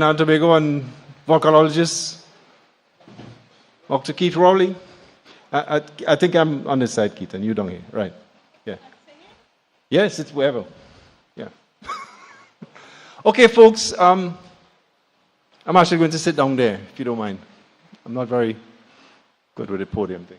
and Tobago and volcanologist, Dr. Keith Rowley. I think I'm on this side, Keith, and you down here, right? Yeah. Yes, it's wherever. Yeah. Okay, folks. I'm actually going to sit down there, if you don't mind. I'm not very good with the podium thing.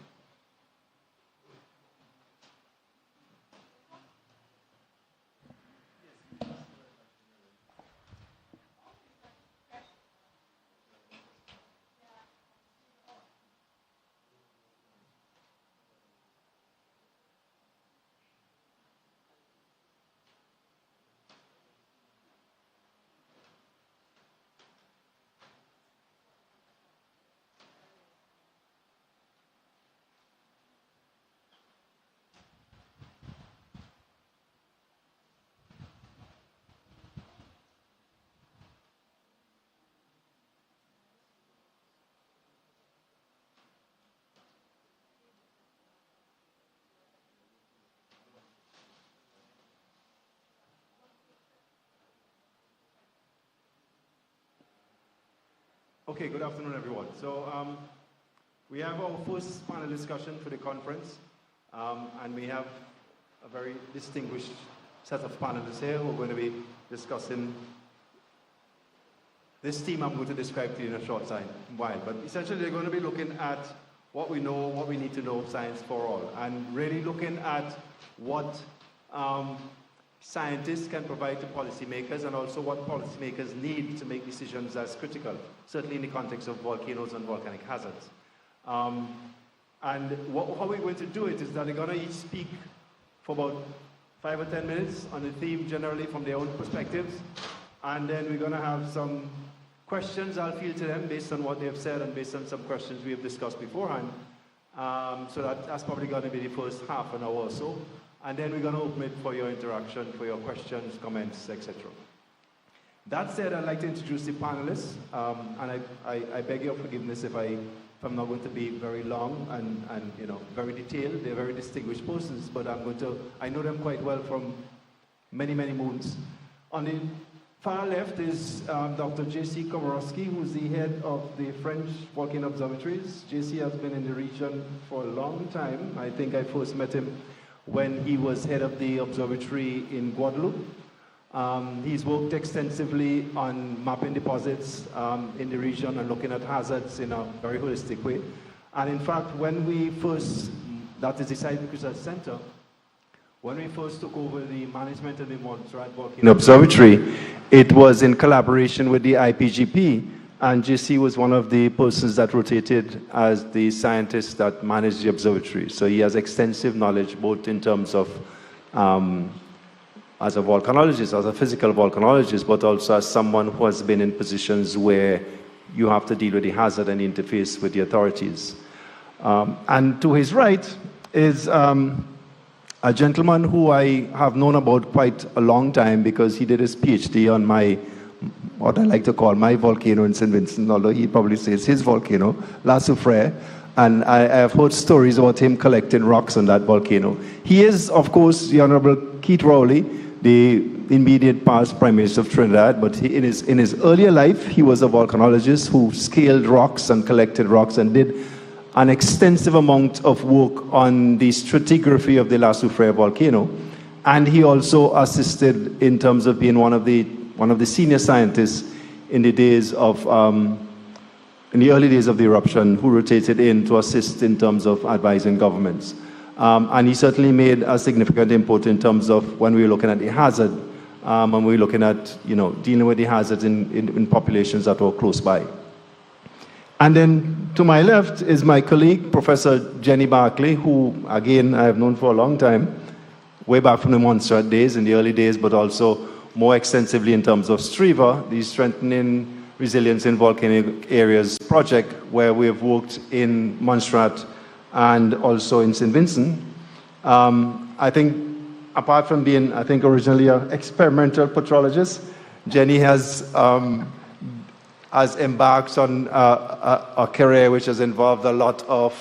Okay, good afternoon, everyone. So we have our first panel discussion for the conference, and we have a very distinguished set of panelists here who are going to be discussing this theme I'm going to describe to you in a short while. But essentially, they're going to be looking at what we know, what we need to know, science for all, and really looking at what scientists can provide to policymakers and also what policymakers need to make decisions as critical, certainly in the context of volcanoes and volcanic hazards. And how we're going to do it is that they're going to each speak for about 5 or 10 minutes on the theme generally from their own perspectives. And then we're going to have some questions I'll field to them based on what they've said and based on some questions we have discussed beforehand. So that's probably going to be the first half an hour or so. And then we're going to open it for your interaction, for your questions, comments, etc. That said, I'd like to introduce the panelists. And I beg your forgiveness if I'm not going to be very long and very detailed. They're very distinguished persons, but I know them quite well from many, many moons. On the far left is Dr. J.C. Komorowski, who's the head of the French Volcano Observatories. J.C. has been in the region for a long time. I think I first met him when he was head of the observatory in Guadeloupe. He's worked extensively on mapping deposits in the region and looking at hazards in a very holistic way. And in fact, when we first, that is the Seismic Research Center, when we first took over the management of the Montserrat Volcano Observatory, it was in collaboration with the IPGP, and JC was one of the persons that rotated as the scientist that managed the observatory. So he has extensive knowledge, both in terms of as a volcanologist, as a physical volcanologist, but also as someone who has been in positions where you have to deal with the hazard and interface with the authorities. And to his right is a gentleman who I have known about quite a long time because he did his PhD on what I like to call my volcano in St. Vincent, although he probably says his volcano, La Soufrière. And I have heard stories about him collecting rocks on that volcano. He is, of course, the Honorable Keith Rowley, the immediate past Prime Minister of Trinidad, but in his earlier life, he was a volcanologist who scaled rocks and collected rocks and did an extensive amount of work on the stratigraphy of the La Soufrière volcano. And he also assisted in terms of being one of the senior scientists in the days of, in the early days of the eruption, who rotated in to assist in terms of advising governments. And he certainly made a significant input in terms of when we were looking at the hazard, when we were looking at, dealing with the hazards in populations that were close by. And then to my left is my colleague, Professor Jenny Barclay, who, again, I have known for a long time, way back from the Montserrat days, in the early days, but also more extensively in terms of STREVA, the Strengthening Resilience in Volcanic Areas project, where we have worked in Montserrat and also in St. Vincent. I think, apart from being, originally an experimental petrologist, Jenny has embarked on a career which has involved a lot of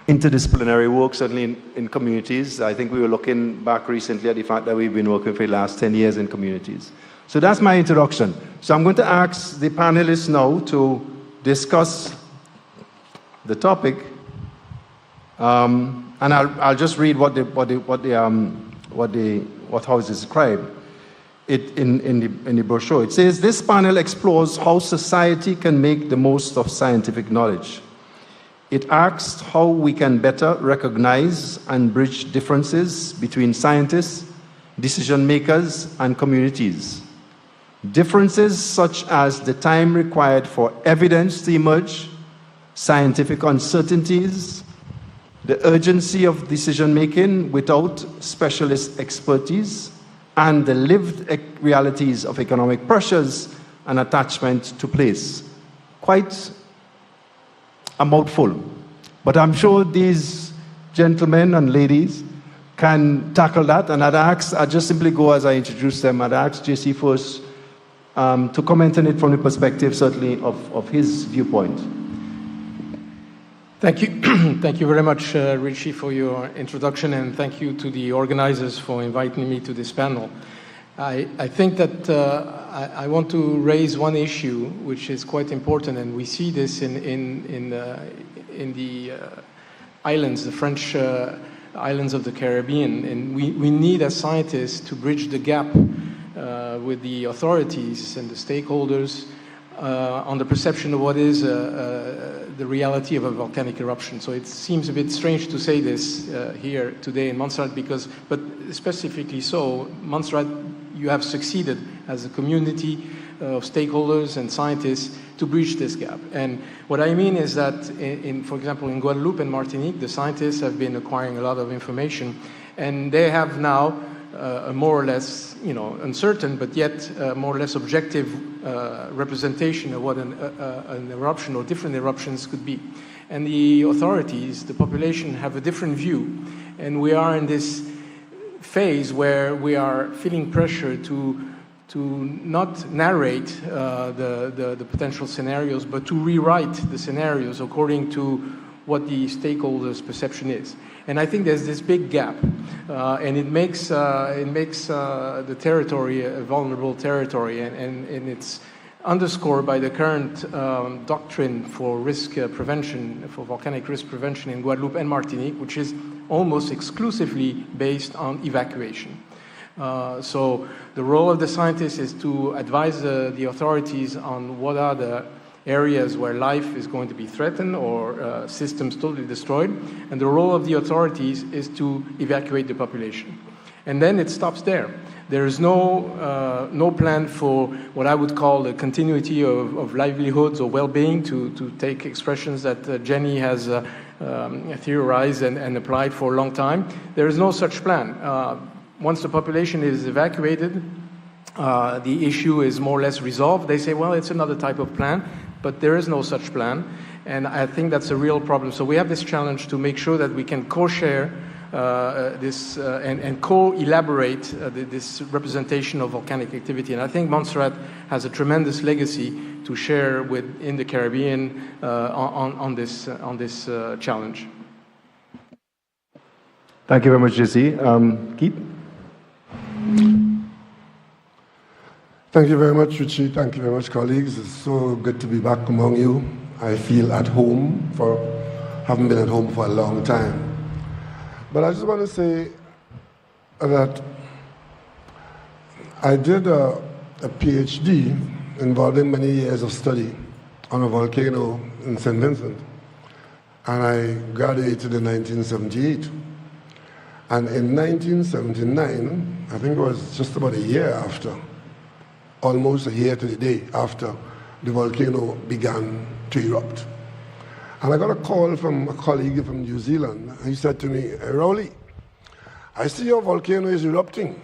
interdisciplinary work, certainly in communities. I think we were looking back recently at the fact that we've been working for the last 10 years in communities. So that's my introduction. So I'm going to ask the panelists now to discuss the topic, and I'll just read how it's described in the brochure. It says, this panel explores how society can make the most of scientific knowledge. It asks how we can better recognize and bridge differences between scientists, decision makers, and communities. Differences such as the time required for evidence to emerge, scientific uncertainties, the urgency of decision-making without specialist expertise, and the lived realities of economic pressures and attachment to place. Quite a mouthful, but I'm sure these gentlemen and ladies can tackle that, and I'd just simply go as I introduce them. I'd ask JC first to comment on it from the perspective, certainly, of his viewpoint. Thank you. Thank you very much, Richie, for your introduction, and thank you to the organizers for inviting me to this panel. I think that I want to raise one issue which is quite important, and we see this in the islands, the French islands of the Caribbean, and we need as scientists to bridge the gap with the authorities and the stakeholders on the perception of what is the reality of a volcanic eruption. So it seems a bit strange to say this here today in Montserrat, but specifically so, Montserrat, you have succeeded as a community of stakeholders and scientists to bridge this gap. And what I mean is that, for example, in Guadeloupe and Martinique, the scientists have been acquiring a lot of information, and they have now a more or less, uncertain, but yet more or less objective representation of what an eruption or different eruptions could be. And the authorities, the population, have a different view. And we are in this phase where we are feeling pressure to not narrate the potential scenarios, but to rewrite the scenarios according to what the stakeholders' perception is. And I think there's this big gap, and it makes the territory a vulnerable territory, and it's underscored by the current doctrine for risk prevention, for volcanic risk prevention in Guadeloupe and Martinique, which is almost exclusively based on evacuation. So the role of the scientists is to advise the authorities on what are the areas where life is going to be threatened or systems totally destroyed, and the role of the authorities is to evacuate the population. And then it stops there. There is no plan for what I would call the continuity of livelihoods or well-being, to take expressions that Jenny has theorized and applied for a long time. There is no such plan. Once the population is evacuated, the issue is more or less resolved. They say, well, it's another type of plan, but there is no such plan, and I think that's a real problem. So we have this challenge to make sure that we can co-share this and co-elaborate this representation of volcanic activity. And I think Montserrat has a tremendous legacy to share in the Caribbean on this challenge. Thank you very much, JC. Keith? Thank you very much, Richie. Thank you very much, colleagues. It's so good to be back among you. I feel at home for having been at home for a long time. But I just want to say that I did a PhD involving many years of study on a volcano in St. Vincent. And I graduated in 1978. And in 1979, I think it was just about a year after, almost a year to the day after, the volcano began to erupt. And I got a call from a colleague from New Zealand. He said to me, "Hey, Rowley, I see your volcano is erupting.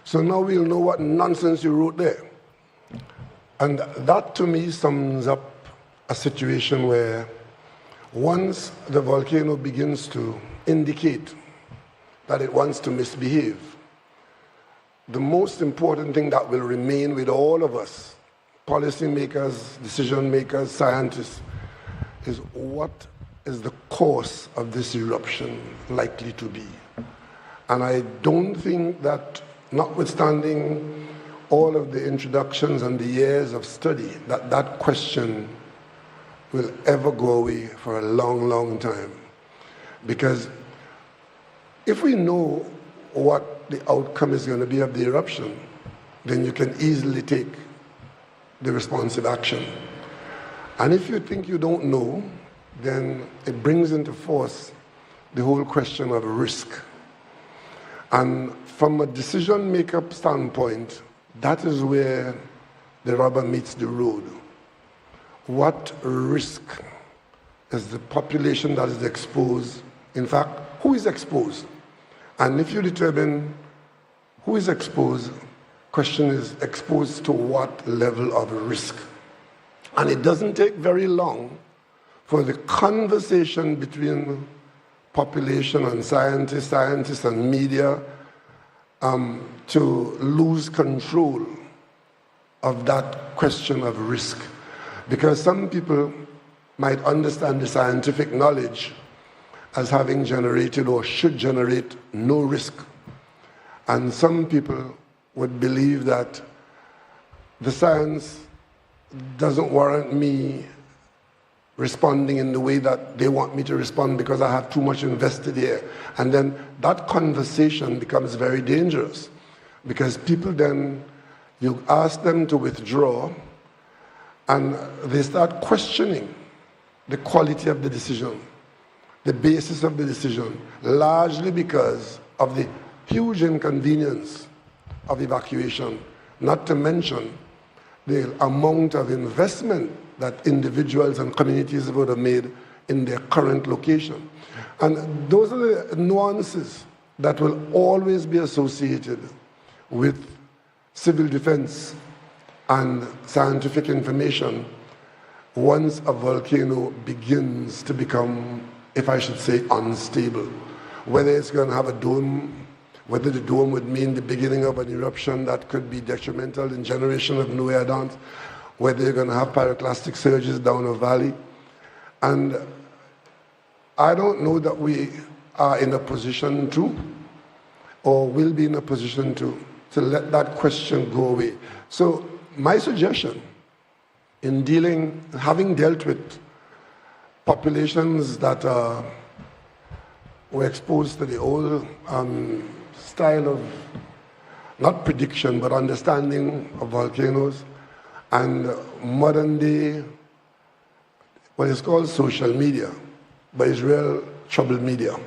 So now we'll know what nonsense you wrote there." And that to me sums up a situation where once the volcano begins to indicate that it wants to misbehave, the most important thing that will remain with all of us, policymakers, decision makers, scientists, is what is the cause of this eruption likely to be. And I don't think that, notwithstanding all of the introductions and the years of study, that question will ever go away for a long, long time. Because if we know what the outcome is going to be of the eruption, then you can easily take the responsive action. And if you think you don't know, then it brings into force the whole question of risk. And from a decision maker standpoint, that is where the rubber meets the road. What risk is the population that is exposed? In fact, who is exposed? And if you determine who is exposed, question is exposed to what level of risk? And it doesn't take very long for the conversation between population and scientists and media to lose control of that question of risk. Because some people might understand the scientific knowledge as having generated or should generate no risk. And some people would believe that the science doesn't warrant me responding in the way that they want me to respond because I have too much invested here. And then that conversation becomes very dangerous because people then, you ask them to withdraw and they start questioning the quality of the decision, the basis of the decision, largely because of the huge inconvenience of evacuation, not to mention the amount of investment that individuals and communities would have made in their current location. And those are the nuances that will always be associated with civil defense and scientific information once a volcano begins to become, if I should say, unstable. Whether it's going to have a dome, whether the dome would mean the beginning of an eruption that could be detrimental in generation of new air dance, whether you're going to have pyroclastic surges down a valley. And I don't know that we are in a position to, or will be in a position to let that question go away. So my suggestion in having dealt with populations that were exposed to the old style of, not prediction, but understanding of volcanoes, and modern day, what is called social media, but it's real troubled media,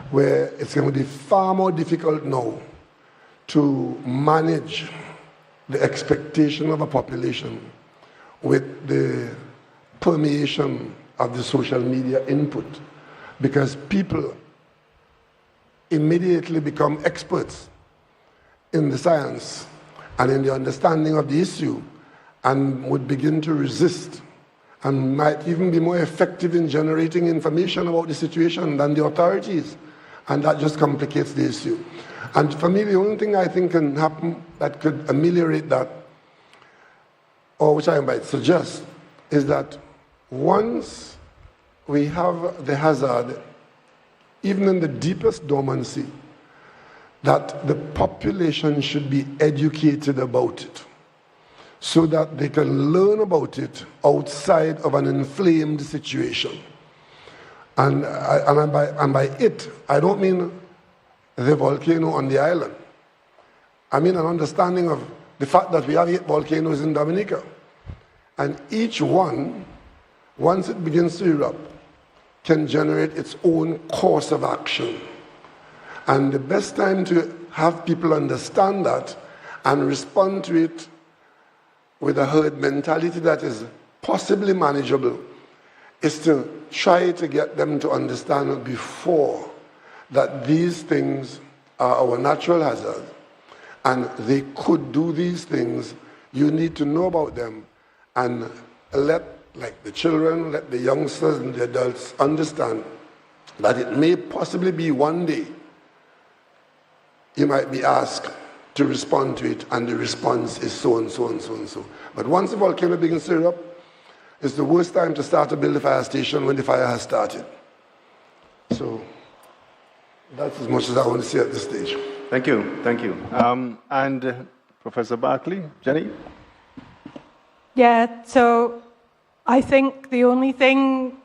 where it's going to be far more difficult now to manage the expectation of a population with the permeation of the social media input, because people immediately become experts in the science and in the understanding of the issue, and would begin to resist and might even be more effective in generating information about the situation than the authorities. And that just complicates the issue. And for me, the only thing I think can happen that could ameliorate that, or which I might suggest, is that once we have the hazard, even in the deepest dormancy, that the population should be educated about it, so that they can learn about it outside of an inflamed situation. And by it, I don't mean the volcano on the island. I mean an understanding of the fact that we have 8 volcanoes in Dominica. And each one, once it begins to erupt, can generate its own course of action. And the best time to have people understand that and respond to it with a herd mentality that is possibly manageable is to try to get them to understand before that these things are our natural hazards and they could do these things. You need to know about them and let, like the children, let the youngsters and the adults understand that it may possibly be one day you might be asked to respond to it, and the response is so and so and so and so. But once the volcano begins to erupt, it's the worst time to start to build a fire station when the fire has started. So that's as much as I want to say at this stage. Thank you, thank you. And Professor Barkley, Jenny? Yeah, so I think the only thing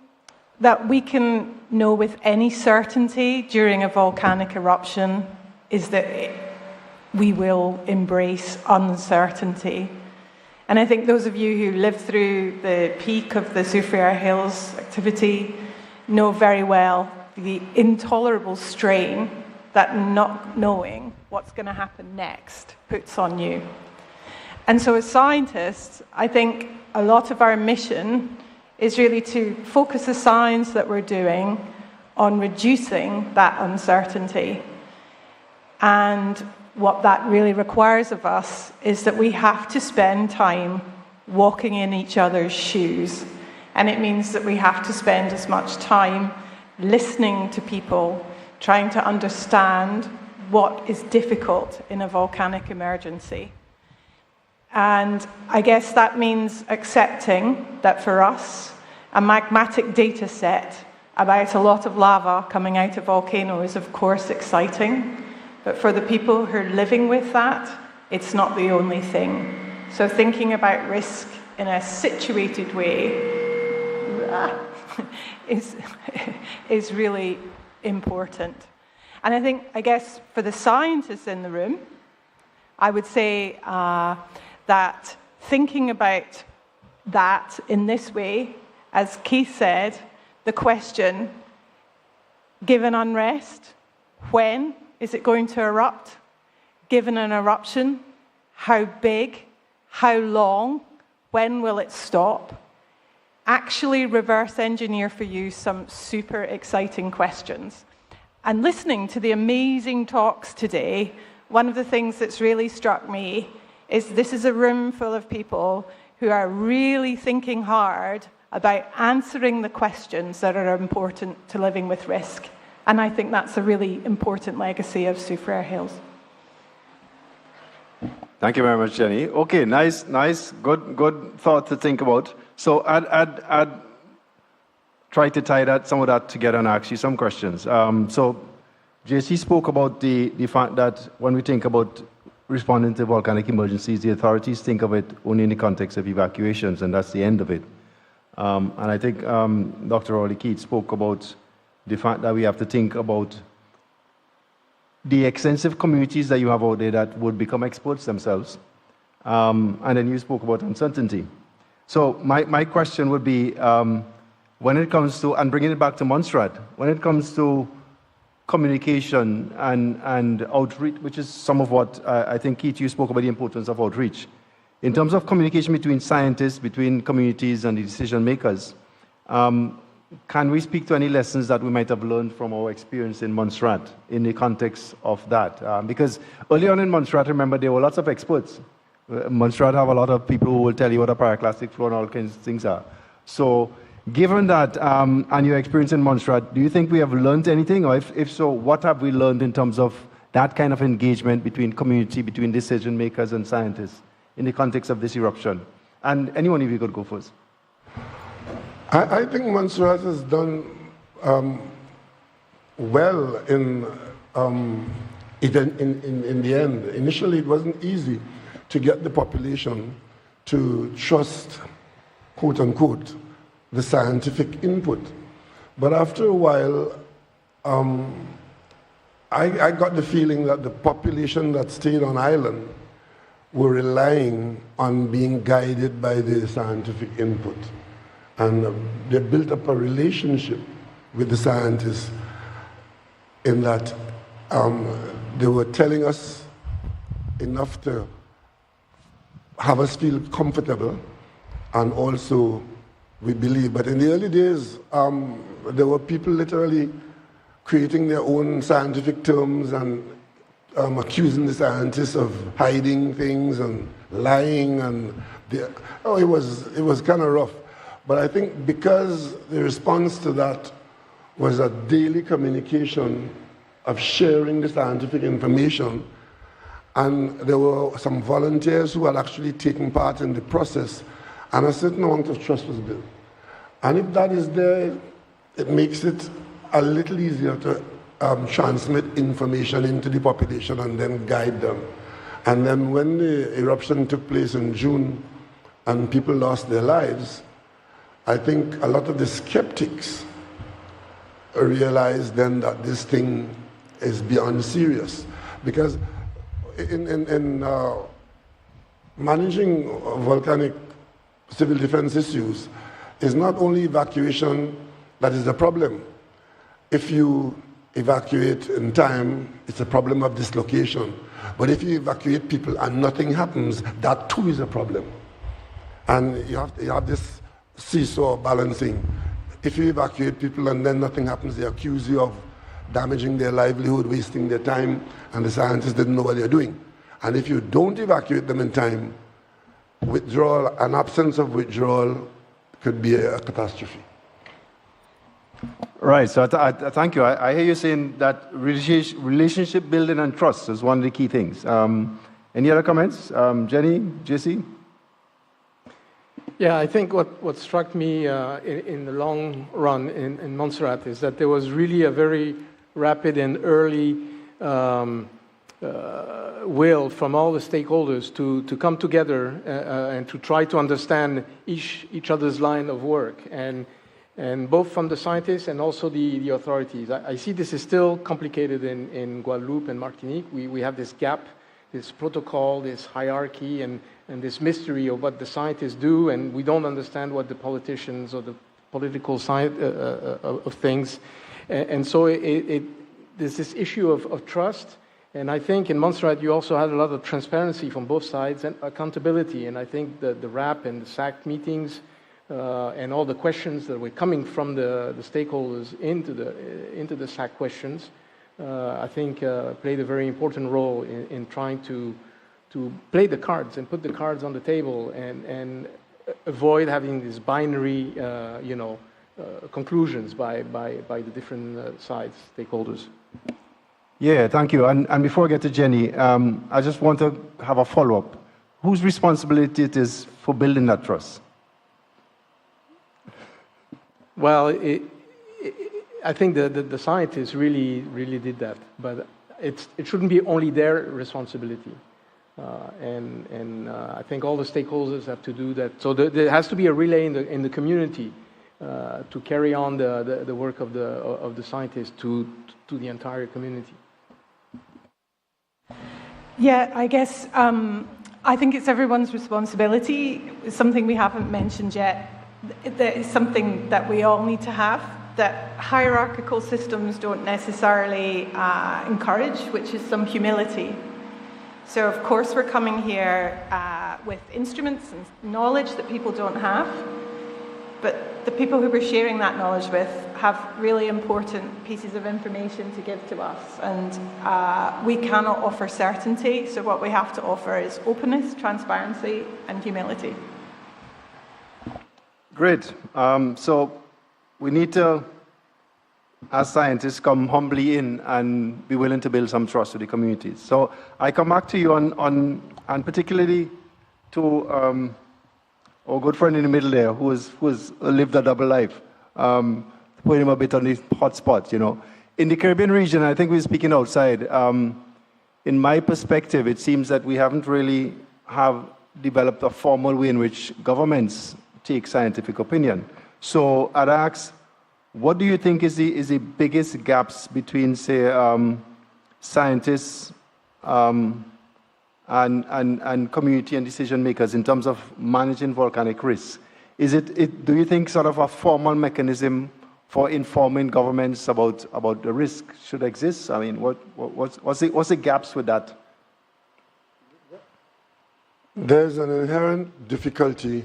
that we can know with any certainty during a volcanic eruption is that we will embrace uncertainty. And I think those of you who lived through the peak of the Soufrière Hills activity know very well the intolerable strain that not knowing what's going to happen next puts on you. And so as scientists, I think a lot of our mission is really to focus the science that we're doing on reducing that uncertainty. And what that really requires of us is that we have to spend time walking in each other's shoes. And it means that we have to spend as much time listening to people, trying to understand what is difficult in a volcanic emergency. And I guess that means accepting that for us, a magmatic data set about a lot of lava coming out of volcano is of course exciting, but for the people who are living with that, it's not the only thing. So thinking about risk in a situated way is really important. And I guess for the scientists in the room, I would say that thinking about that in this way, as Keith said, the question, given unrest, when is it going to erupt? Given an eruption, how big? How long? When will it stop? Actually reverse engineer for you some super exciting questions. And listening to the amazing talks today, one of the things that's really struck me is this is a room full of people who are really thinking hard about answering the questions that are important to living with risk. And I think that's a really important legacy of Soufrière Hills. Thank you very much, Jenny. Okay, nice, good thought to think about. So I'd try to tie some of that together and ask you some questions. So JC spoke about the fact that when we think about responding to volcanic emergencies, the authorities think of it only in the context of evacuations, and that's the end of it. And I think Dr. Orly Keith spoke about the fact that we have to think about the extensive communities that you have out there that would become experts themselves. And then you spoke about uncertainty. So my question would be, when it comes to, and bringing it back to Montserrat, when it comes to communication and outreach, which is some of what I think, Keith, you spoke about the importance of outreach. In terms of communication between scientists, between communities and the decision makers, can we speak to any lessons that we might have learned from our experience in Montserrat in the context of that? Because early on in Montserrat, remember, there were lots of experts. Montserrat have a lot of people who will tell you what a pyroclastic flow and all kinds of things are. So given that and your experience in Montserrat, do you think we have learned anything? Or if so, what have we learned in terms of that kind of engagement between community, between decision makers and scientists in the context of this eruption? And anyone of you could go first. I think Montserrat has done well in the end. Initially, it wasn't easy to get the population to trust, quote unquote, the scientific input. But after a while, I got the feeling that the population that stayed on island were relying on being guided by the scientific input. And they built up a relationship with the scientists in that they were telling us enough to have us feel comfortable, and also we believe. But in the early days, there were people literally creating their own scientific terms and accusing the scientists of hiding things and lying, and it was kind of rough. But I think because the response to that was a daily communication of sharing the scientific information, and there were some volunteers who had actually taken part in the process, and a certain amount of trust was built. And if that is there, it makes it a little easier to transmit information into the population and then guide them. And then when the eruption took place in June and people lost their lives, I think a lot of the skeptics realized then that this thing is beyond serious. Because in managing volcanic civil defense issues, is not only evacuation that is the problem. If you evacuate in time, it's a problem of dislocation. But if you evacuate people and nothing happens, that too is a problem. And you have this seesaw balancing. If you evacuate people and then nothing happens, they accuse you of damaging their livelihood, wasting their time, and the scientists didn't know what they're doing. And if you don't evacuate them in time, withdrawal, an absence of withdrawal could be a catastrophe. Right, so thank you. I hear you saying that relationship building and trust is one of the key things. Any other comments? Jenny, JC? Yeah, I think what struck me in the long run in Montserrat is that there was really a very rapid and early will from all the stakeholders to come together and to try to understand each other's line of work, and both from the scientists and also the authorities. I see this is still complicated in Guadeloupe and Martinique. We have this gap, this protocol, this hierarchy, and this mystery of what the scientists do, and we don't understand what the politicians or the political side of things. And so there's this issue of trust. And I think in Montserrat you also had a lot of transparency from both sides and accountability. And I think the RAP and the SAC meetings and all the questions that were coming from the stakeholders into the SAC questions, I think played a very important role in trying to play the cards and put the cards on the table and avoid having these binary, conclusions by the different sides, stakeholders. Yeah, thank you. And before I get to Jenny, I just want to have a follow-up. Whose responsibility it is for building that trust? Well, I think the scientists really did that, but it shouldn't be only their responsibility. And I think all the stakeholders have to do that. So there has to be a relay in the community to carry on the work of the scientists to the entire community. Yeah, I guess I think it's everyone's responsibility. It's something we haven't mentioned yet. That is something that we all need to have, that hierarchical systems don't necessarily encourage, which is some humility. So of course we're coming here with instruments and knowledge that people don't have, but the people who we're sharing that knowledge with have really important pieces of information to give to us, and we cannot offer certainty, so what we have to offer is openness, transparency, and humility. Great. So we need to, as scientists, come humbly in and be willing to build some trust with the communities. So I come back to you on and particularly to our good friend in the middle there, who has lived a double life, put him a bit on the hot spot, In the Caribbean region, I think we're speaking outside. In my perspective, it seems that we haven't really have developed a formal way in which governments take scientific opinion. So I'd ask, what do you think is the biggest gaps between, say, scientists and community and decision makers in terms of managing volcanic risks? Do you think sort of a formal mechanism for informing governments about the risk should exist? I mean, what's the gaps with that? There's an inherent difficulty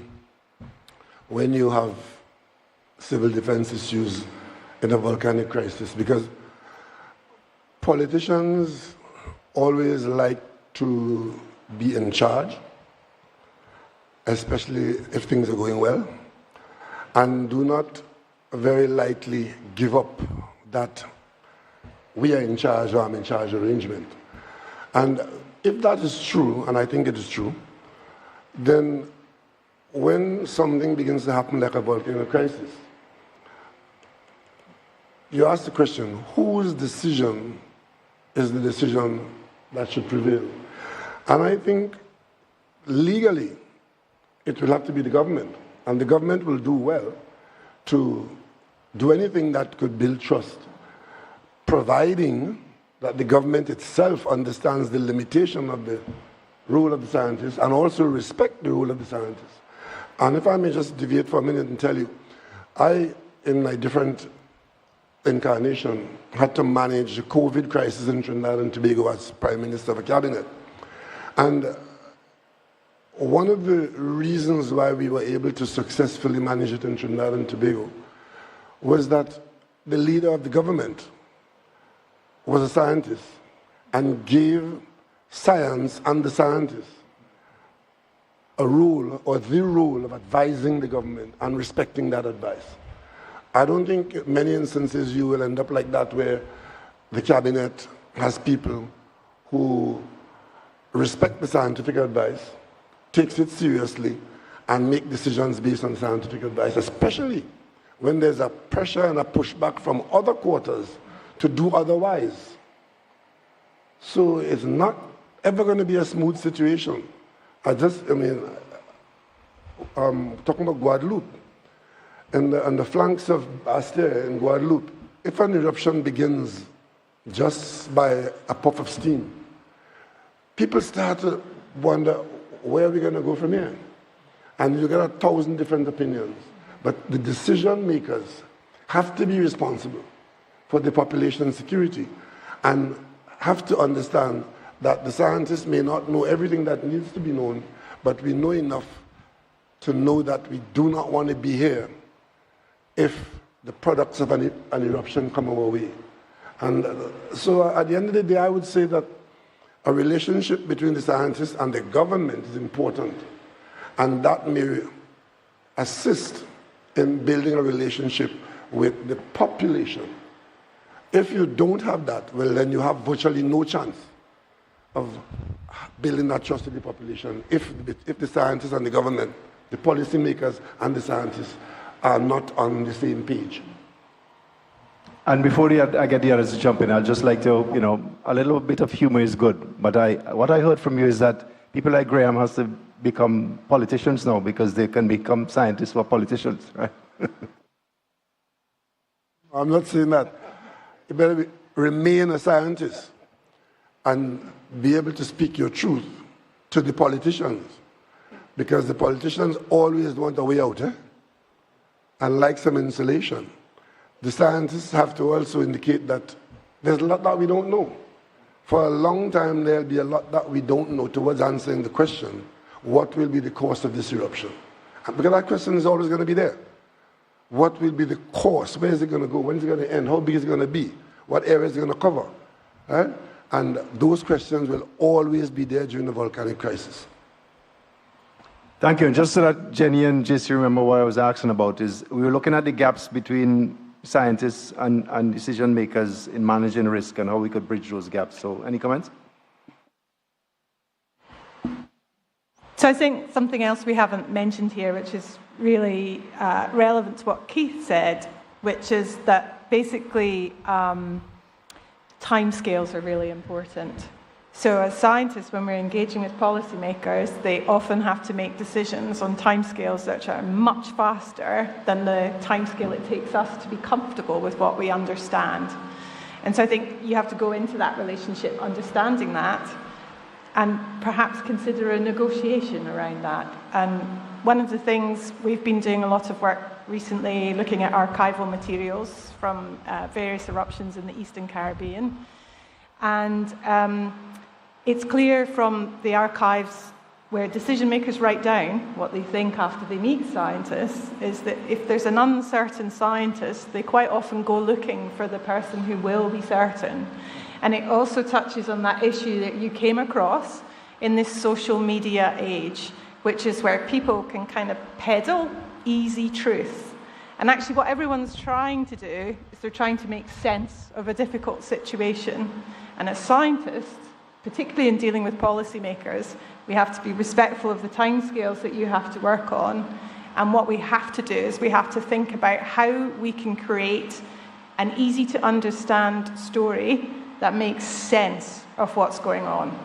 when you have civil defense issues in a volcanic crisis, because politicians always like to be in charge, especially if things are going well, and do not very lightly give up that we are in charge or I'm in charge arrangement. And if that is true, and I think it is true, then when something begins to happen like a volcano crisis, you ask the question, whose decision is the decision that should prevail? And I think legally, it will have to be the government. And the government will do well to do anything that could build trust, providing that the government itself understands the limitation of the role of the scientists and also respect the role of the scientists. And if I may just deviate for a minute and tell you, I, in my different incarnation, had to manage the COVID crisis in Trinidad and Tobago as Prime Minister of a cabinet. And one of the reasons why we were able to successfully manage it in Trinidad and Tobago was that the leader of the government was a scientist and gave science and the scientists a role, or the role, of advising the government and respecting that advice. I don't think in many instances you will end up like that, where the cabinet has people who respect the scientific advice, takes it seriously, and make decisions based on scientific advice, especially when there's a pressure and a pushback from other quarters to do otherwise. So it's not ever going to be a smooth situation. Talking about Guadeloupe, on the flanks of Bastia in Guadeloupe, if an eruption begins just by a puff of steam, people start to wonder, where are we going to go from here? And you get 1,000 different opinions. But the decision makers have to be responsible for the population security and have to understand that the scientists may not know everything that needs to be known, but we know enough to know that we do not want to be here if the products of an eruption come our way. And so at the end of the day, I would say that a relationship between the scientists and the government is important, and that may assist in building a relationship with the population. If you don't have that, well, then you have virtually no chance of building that trust in the population if the scientists and the government, the policymakers and the scientists are not on the same page. And before I get the others to jump in, I'd just like to, a little bit of humor is good. But what I heard from you is that people like Graham has to become politicians now because they can become scientists or politicians, right? I'm not saying that. You better remain a scientist and be able to speak your truth to the politicians, because the politicians always want a way out, and like some insulation. The scientists have to also indicate that there's a lot that we don't know. For a long time, there'll be a lot that we don't know towards answering the question, what will be the cause of this eruption? Because that question is always going to be there. What will be the course? Where is it going to go? When is it going to end? How big is it going to be? What area is it going to cover? Right? And those questions will always be there during the volcanic crisis. Thank you. And just so that Jenny and JC remember what I was asking about is, we were looking at the gaps between scientists and decision makers in managing risk and how we could bridge those gaps. So any comments? So I think something else we haven't mentioned here, which is really relevant to what Keith said, which is that basically timescales are really important. So as scientists, when we're engaging with policymakers, they often have to make decisions on timescales that are much faster than the timescale it takes us to be comfortable with what we understand. And so I think you have to go into that relationship understanding that and perhaps consider a negotiation around that. And one of the things, we've been doing a lot of work recently looking at archival materials from various eruptions in the Eastern Caribbean. And it's clear from the archives where decision makers write down what they think after they meet scientists is that if there's an uncertain scientist, they quite often go looking for the person who will be certain. And it also touches on that issue that you came across in this social media age, which is where people can kind of peddle easy truth. And actually what everyone's trying to do is they're trying to make sense of a difficult situation. And as scientists, particularly in dealing with policymakers, we have to be respectful of the timescales that you have to work on. And what we have to do is we have to think about how we can create an easy-to-understand story that makes sense of what's going on.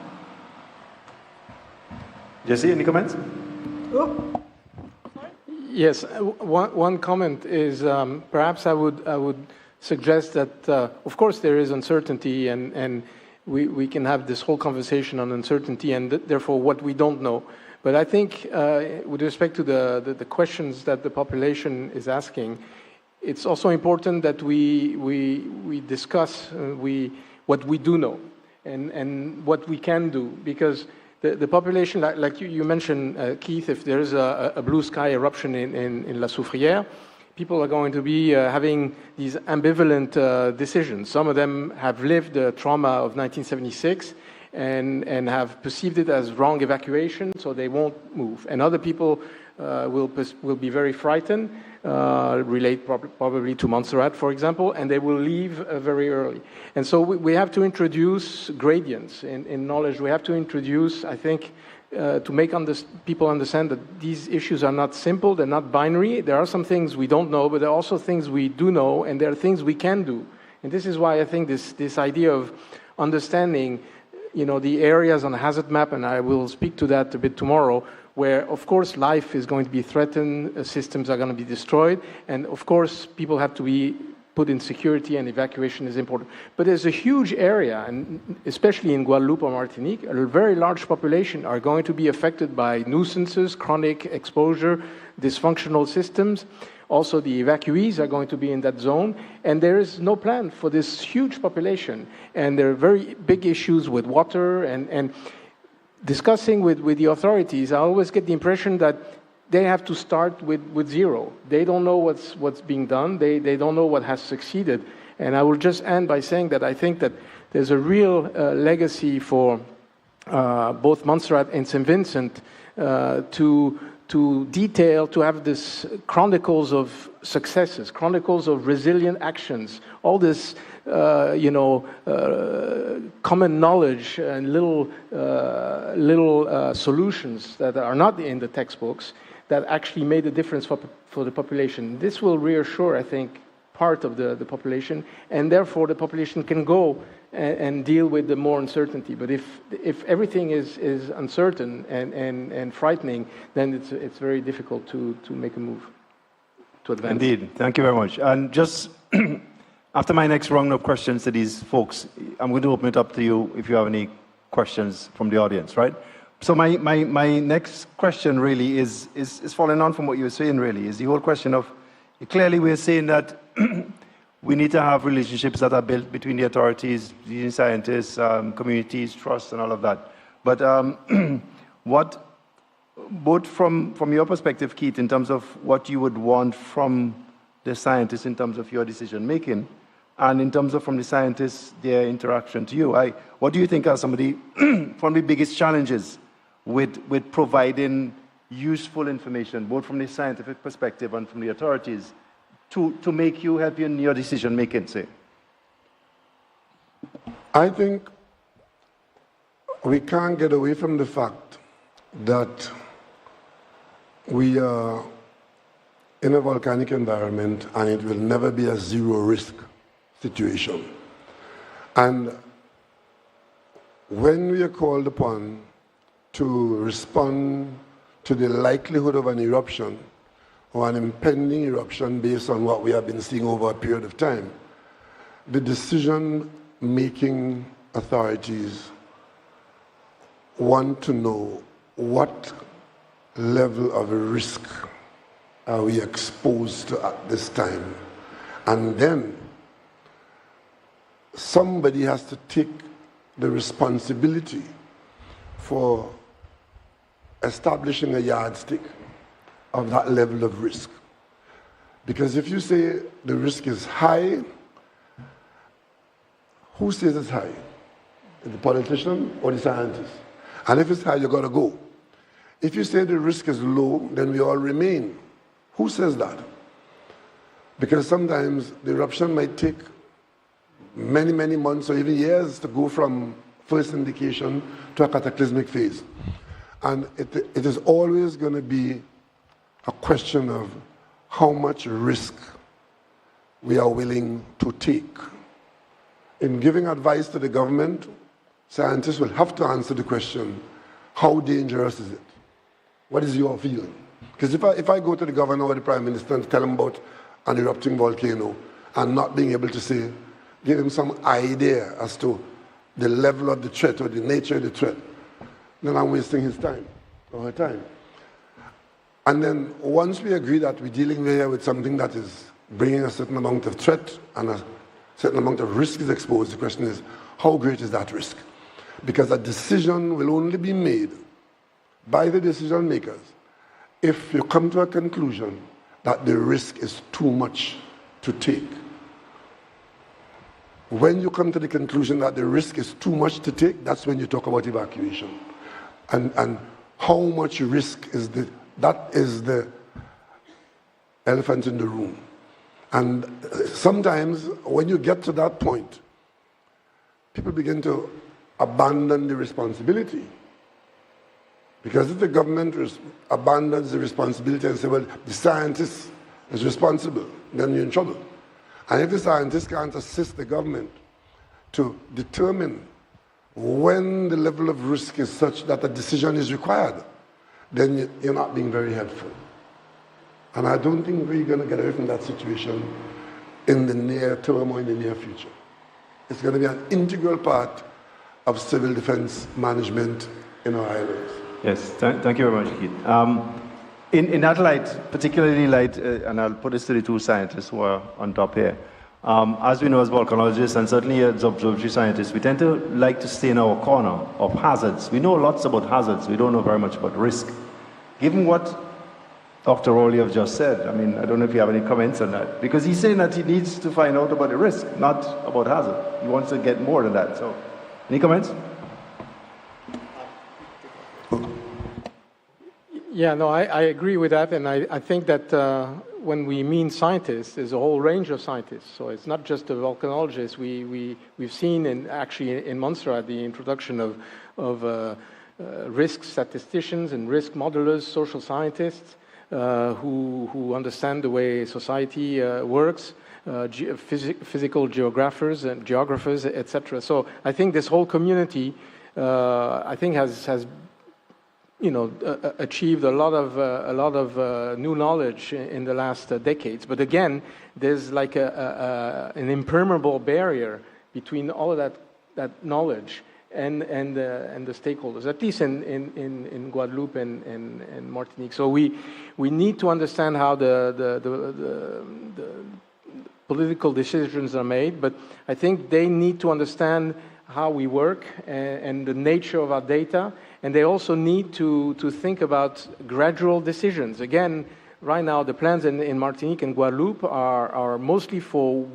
Jesse, any comments? Yes, one comment is perhaps I would suggest that, of course, there is uncertainty, and we can have this whole conversation on uncertainty and therefore what we don't know. But I think with respect to the questions that the population is asking, it's also important that we discuss what we do know and what we can do, because the population, like you mentioned, Keith, if there is a blue sky eruption in La Soufrière, people are going to be having these ambivalent decisions. Some of them have lived the trauma of 1976 and have perceived it as wrong evacuation, so they won't move. And other people will be very frightened, relate probably to Montserrat, for example, and they will leave very early. And so we have to introduce gradients in knowledge. We have to introduce, I think, to make people understand that these issues are not simple, they're not binary. There are some things we don't know, but there are also things we do know, and there are things we can do. And this is why I think this idea of understanding, the areas on the hazard map, and I will speak to that a bit tomorrow, where, of course, life is going to be threatened, systems are going to be destroyed, and, of course, people have to be put in security, and evacuation is important. But there's a huge area, and especially in Guadeloupe or Martinique, a very large population are going to be affected by nuisances, chronic exposure, dysfunctional systems. Also, the evacuees are going to be in that zone, and there is no plan for this huge population. And there are very big issues with water, and discussing with the authorities, I always get the impression that they have to start with zero. They don't know what's being done. They don't know what has succeeded. And I will just end by saying that I think that there's a real legacy for both Montserrat and St. Vincent to detail, to have this chronicles of successes, chronicles of resilient actions, all this, common knowledge and little solutions that are not in the textbooks that actually made a difference for the population. This will reassure, I think, part of the population, and therefore the population can go and deal with the more uncertainty. But if everything is uncertain and frightening, then it's very difficult to make a move, to advance. Indeed. Thank you very much. And just after my next round of questions to these folks, I'm going to open it up to you if you have any questions from the audience, right? So my next question really is following on from what you were saying, really, is the whole question of, clearly we're saying that we need to have relationships that are built between the authorities, the scientists, communities, trust, and all of that. But what, both from your perspective, Keith, in terms of what you would want from the scientists in terms of your decision making, and in terms of from the scientists, their interaction to you, what do you think are some of the from the biggest challenges with providing useful information, both from the scientific perspective and from the authorities, to help you in your decision making, say? I think we can't get away from the fact that we are in a volcanic environment, and it will never be a zero risk situation. And when we are called upon to respond to the likelihood of an eruption or an impending eruption based on what we have been seeing over a period of time, the decision-making authorities want to know what level of risk are we exposed to at this time. And then somebody has to take the responsibility for establishing a yardstick of that level of risk. Because if you say the risk is high, who says it's high? The politician or the scientist? And if it's high, you gotta go. If you say the risk is low, then we all remain. Who says that? Because sometimes the eruption might take many, many months or even years to go from first indication to a cataclysmic phase. And it is always going to be a question of how much risk we are willing to take. In giving advice to the government, scientists will have to answer the question, how dangerous is it? What is your feeling? Because if I go to the governor or the prime minister and tell him about an erupting volcano and not being able to say, give him some idea as to the level of the threat or the nature of the threat, then I'm wasting his time or her time. And then once we agree that we're dealing here with something that is bringing a certain amount of threat and a certain amount of risk is exposed, the question is, how great is that risk? Because a decision will only be made by the decision makers if you come to a conclusion that the risk is too much to take. When you come to the conclusion that the risk is too much to take, that's when you talk about evacuation. And how much risk is that is the elephant in the room. And sometimes when you get to that point, people begin to abandon the responsibility. Because if the government abandons the responsibility and say, well, the scientist is responsible, then you're in trouble. And if the scientists can't assist the government to determine when the level of risk is such that a decision is required, then you're not being very helpful. And I don't think we're going to get away from that situation in the near term or in the near future. It's going to be an integral part of civil defense management in our islands. Yes, thank you very much, Keith. In that light, particularly light, and I'll put this to the two scientists who are on top here. As we know as volcanologists, and certainly as observatory scientists, we tend to like to stay in our corner of hazards. We know lots about hazards. We don't know very much about risk. Given what Dr. Rowley have just said, I mean, I don't know if you have any comments on that, because he's saying that he needs to find out about the risk, not about hazard. He wants to get more than that. So, any comments? Yeah, no, I agree with that, and I think that when we mean scientists, there's a whole range of scientists. So it's not just the volcanologists. We've seen in Montserrat the introduction of risk statisticians and risk modelers, social scientists who understand the way society works, physical geographers, etc. So I think this whole community, I think, has achieved a lot of new knowledge in the last decades. But again, there's like an impermeable barrier between all of that knowledge and the stakeholders, at least in Guadeloupe and Martinique. So we need to understand how the political decisions are made, but I think they need to understand how we work and the nature of our data. And they also need to think about gradual decisions. Again, right now, the plans in Martinique and Guadeloupe are mostly for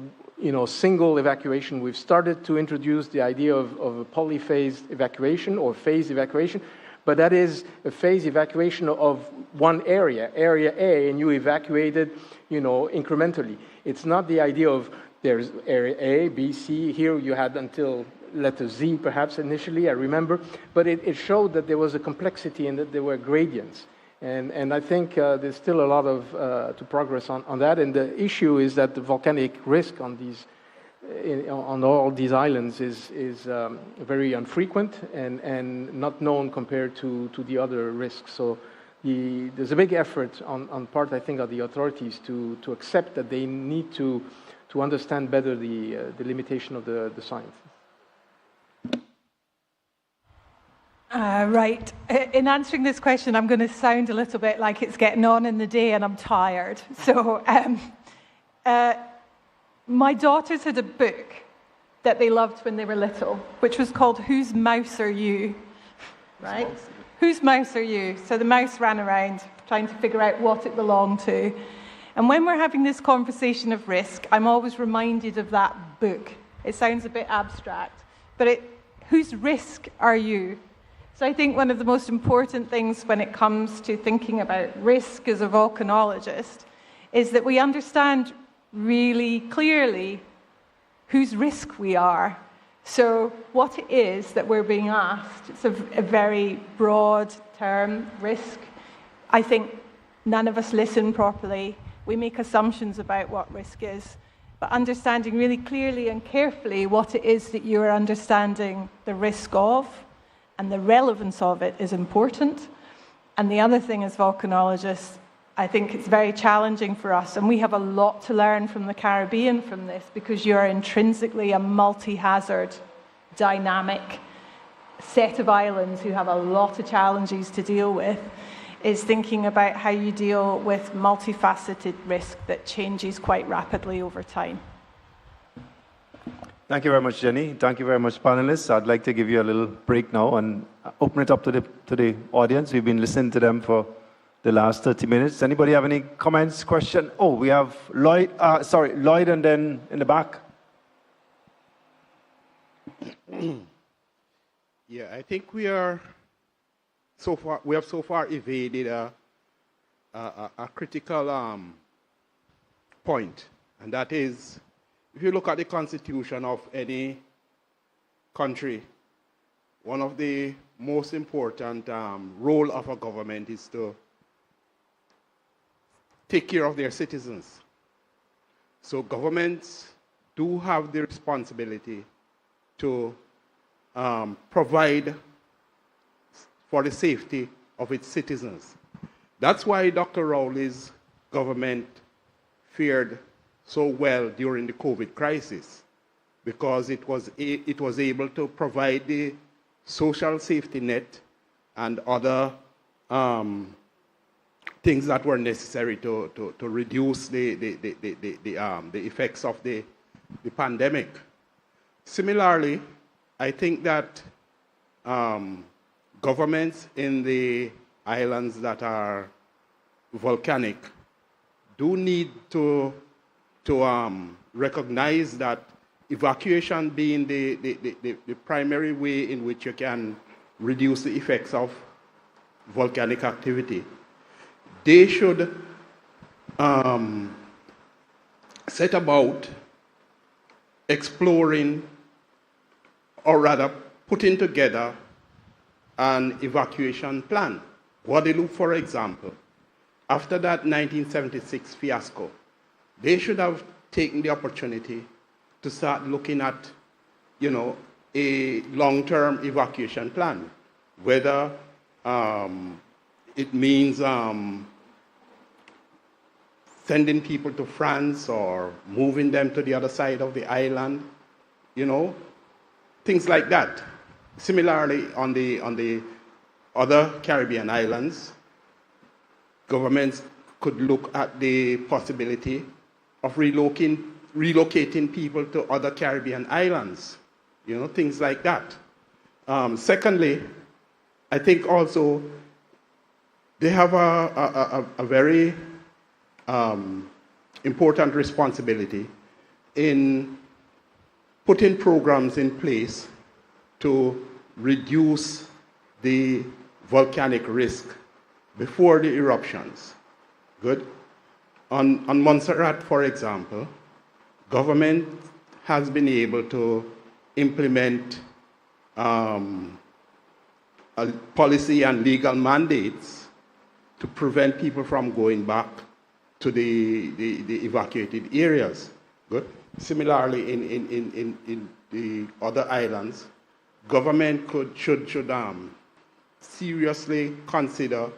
single evacuation. We've started to introduce the idea of a polyphased evacuation or phased evacuation, but that is a phased evacuation of one area A, and you evacuate it, incrementally. It's not the idea of there's area A, B, C. Here you had until letter Z, perhaps initially, I remember, but it showed that there was a complexity and that there were gradients. And I think there's still a lot of to progress on that. And the issue is that the volcanic risk on all these islands is very infrequent and not known compared to the other risks. So there's a big effort on part, I think, of the authorities to accept that they need to understand better the limitation of the science. Right. In answering this question, I'm going to sound a little bit like it's getting on in the day and I'm tired. So my daughters had a book that they loved when they were little, which was called Whose Mouse Are You? Right? Whose mouse are you? So the mouse ran around trying to figure out what it belonged to. And when we're having this conversation of risk, I'm always reminded of that book. It sounds a bit abstract, but whose risk are you? So I think one of the most important things when it comes to thinking about risk as a volcanologist is that we understand really clearly whose risk we are. So what it is that we're being asked, it's a very broad term, risk. I think none of us listen properly. We make assumptions about what risk is. But understanding really clearly and carefully what it is that you're understanding the risk of, and the relevance of it is important. And the other thing as volcanologists, I think it's very challenging for us, and we have a lot to learn from the Caribbean from this, because you're intrinsically a multi-hazard, dynamic set of islands who have a lot of challenges to deal with, is thinking about how you deal with multifaceted risk that changes quite rapidly over time. Thank you very much, Jenny. Thank you very much, panelists. I'd like to give you a little break now and open it up to the audience. We've been listening to them for the last 30 minutes. Anybody have any comments, question? Oh, we have Lloyd, Lloyd, and then in the back. Yeah, I think we have so far evaded a critical point, and that is, if you look at the constitution of any country, one of the most important role of a government is to take care of their citizens. So governments do have the responsibility to provide for the safety of its citizens. That's why Dr. Rowley's government fared so well during the COVID crisis, because it was able to provide the social safety net and other things that were necessary to reduce the effects of the pandemic. Similarly, I think that governments in the islands that are volcanic do need to recognize that evacuation being the primary way in which you can reduce the effects of volcanic activity. They should set about exploring, or rather putting together, an evacuation plan. Guadeloupe, for example, after that 1976 fiasco, they should have taken the opportunity to start looking at, a long-term evacuation plan, whether it means sending people to France or moving them to the other side of the island, things like that. Similarly, on the other Caribbean islands, governments could look at the possibility of relocating people to other Caribbean islands, things like that. Secondly, I think also they have a very important responsibility in putting programs in place to reduce the volcanic risk before the eruptions. Good? On Montserrat, for example, government has been able to implement a policy and legal mandates to prevent people from going back to the evacuated areas. Good? Similarly, in the other islands, government should seriously consider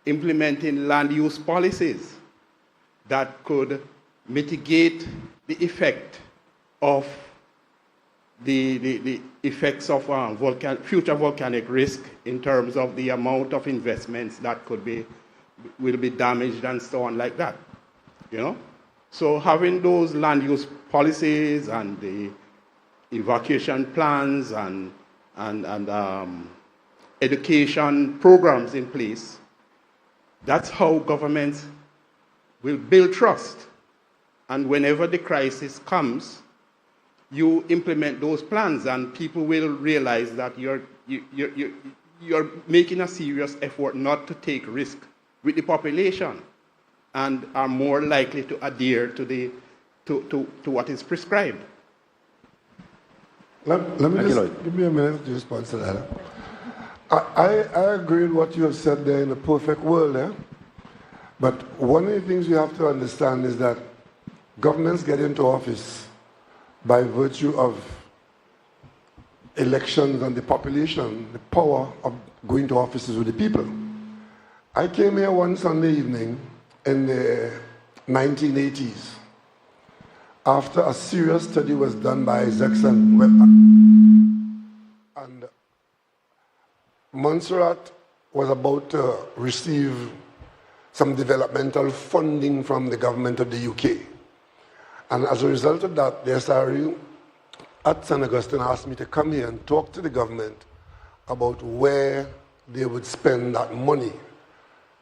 implementing land use policies that could mitigate the effect of the effects of future volcanic risk in terms of the amount of investments that will be damaged and so on like that. So having those land use policies and the evacuation plans and education programs in place, that's how governments will build trust. And whenever the crisis comes, you implement those plans, and people will realize that you're making a serious effort not to take risk with the population, and are more likely to adhere to what is prescribed. Let me just give me a minute to respond to that. I agree with what you have said there in a perfect world. But one of the things you have to understand is that governments get into office by virtue of elections, and the population, the power of going to offices with the people. I came here one Sunday evening in the 1980s after a serious study was done by Zex and Webb. And Montserrat was about to receive some developmental funding from the government of the UK. And as a result of that, the SRU at St. Augustine asked me to come here and talk to the government about where they would spend that money,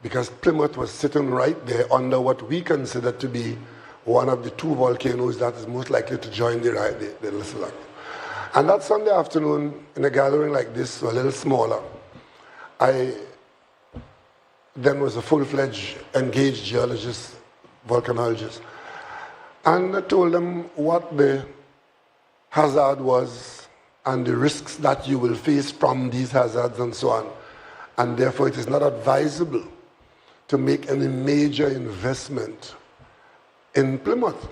because Plymouth was sitting right there under what we consider to be one of the two volcanoes that is most likely to join the Lissalak. And that Sunday afternoon, in a gathering like this, a little smaller, I then was a full-fledged, engaged geologist, volcanologist, and I told them what the hazard was and the risks that you will face from these hazards and so on. And therefore, it is not advisable to make any major investment in Plymouth.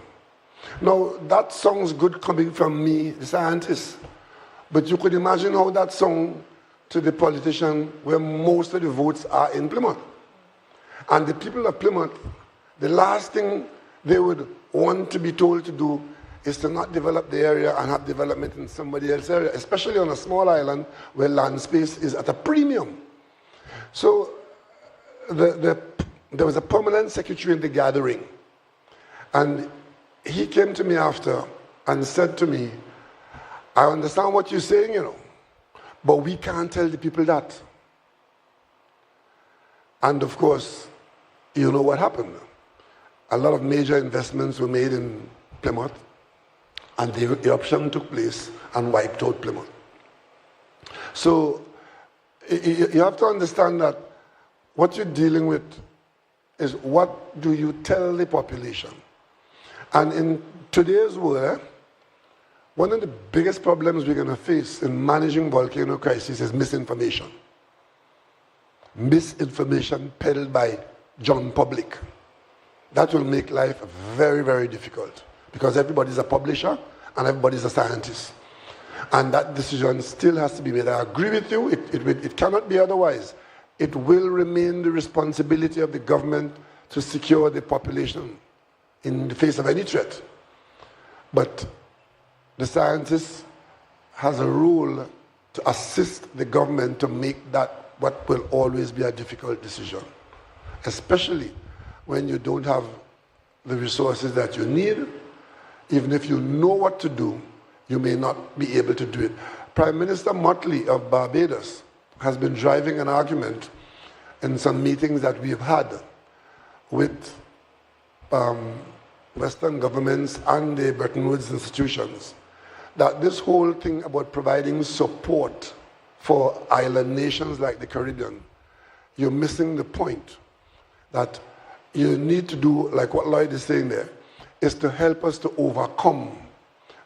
Now, that sounds good coming from me, the scientist, but you could imagine how that sounds to the politician where most of the votes are in Plymouth. And the people of Plymouth, the last thing they would want to be told to do is to not develop the area and have development in somebody else's area, especially on a small island where land space is at a premium. So there was a permanent secretary in the gathering, and he came to me after and said to me, I understand what you're saying, but we can't tell the people that. And of course, you know what happened. A lot of major investments were made in Plymouth, and the eruption took place and wiped out Plymouth. So you have to understand that what you're dealing with is what do you tell the population. And in today's world, one of the biggest problems we're going to face in managing volcano crisis is misinformation. Misinformation peddled by John Public. That will make life very, very difficult because everybody's a publisher and everybody's a scientist. And that decision still has to be made. I agree with you, it cannot be otherwise. It will remain the responsibility of the government to secure the population in the face of any threat. But the scientist has a role to assist the government to make that what will always be a difficult decision, especially when you don't have the resources that you need. Even if you know what to do, you may not be able to do it. Prime Minister Motley of Barbados has been driving an argument in some meetings that we've had with Western governments and the Bretton Woods institutions, that this whole thing about providing support for island nations like the Caribbean, you're missing the point. That you need to do, like what Lloyd is saying there, is to help us to overcome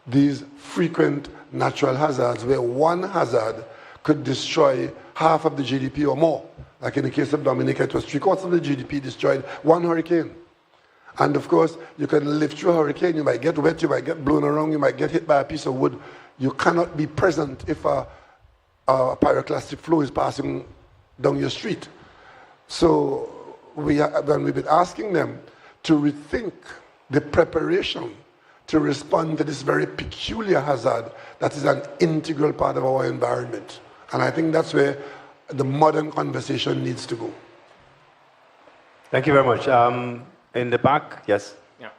these frequent natural hazards where one hazard could destroy half of the GDP or more. Like in the case of Dominica, it was 3/4 of the GDP destroyed one hurricane. And of course, you can live through a hurricane, you might get wet, you might get blown around, you might get hit by a piece of wood. You cannot be present if a pyroclastic flow is passing down your street. So when we've been asking them to rethink the preparation to respond to this very peculiar hazard that is an integral part of our environment. And I think that's where the modern conversation needs to go. Thank you very much. In the back, yes. Yeah.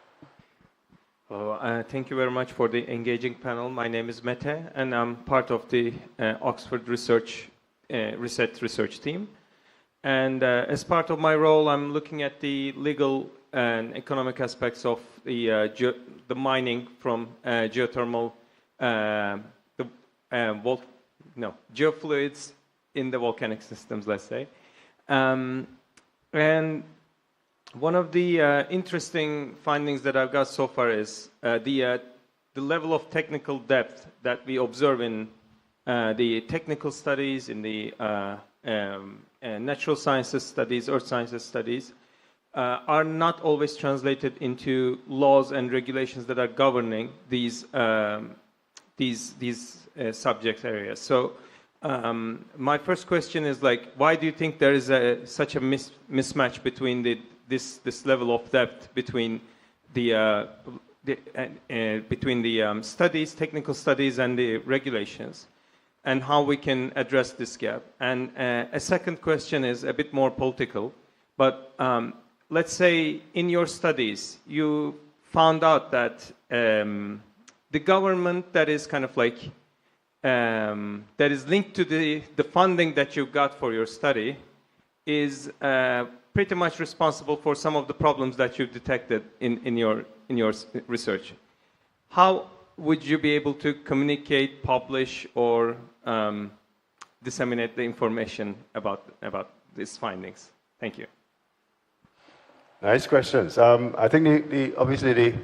Thank you very much for the engaging panel. My name is Mete, and I'm part of the Oxford research team. And as part of my role, I'm looking at the legal and economic aspects of the mining from geothermal geofluids in the volcanic systems, let's say. And one of the interesting findings that I've got so far is the level of technical depth that we observe in the technical studies, in the natural sciences studies, earth sciences studies, are not always translated into laws and regulations that are governing these subject areas. So my first question is like, why do you think there is such a mismatch between this level of depth between the studies, technical studies, and the regulations, and how we can address this gap? And a second question is a bit more political, but let's say in your studies you found out that the government that is kind of like that is linked to the funding that you got for your study is pretty much responsible for some of the problems that you detected in your research. How would you be able to communicate, publish, or disseminate the information about these findings? Thank you. Nice questions. I think obviously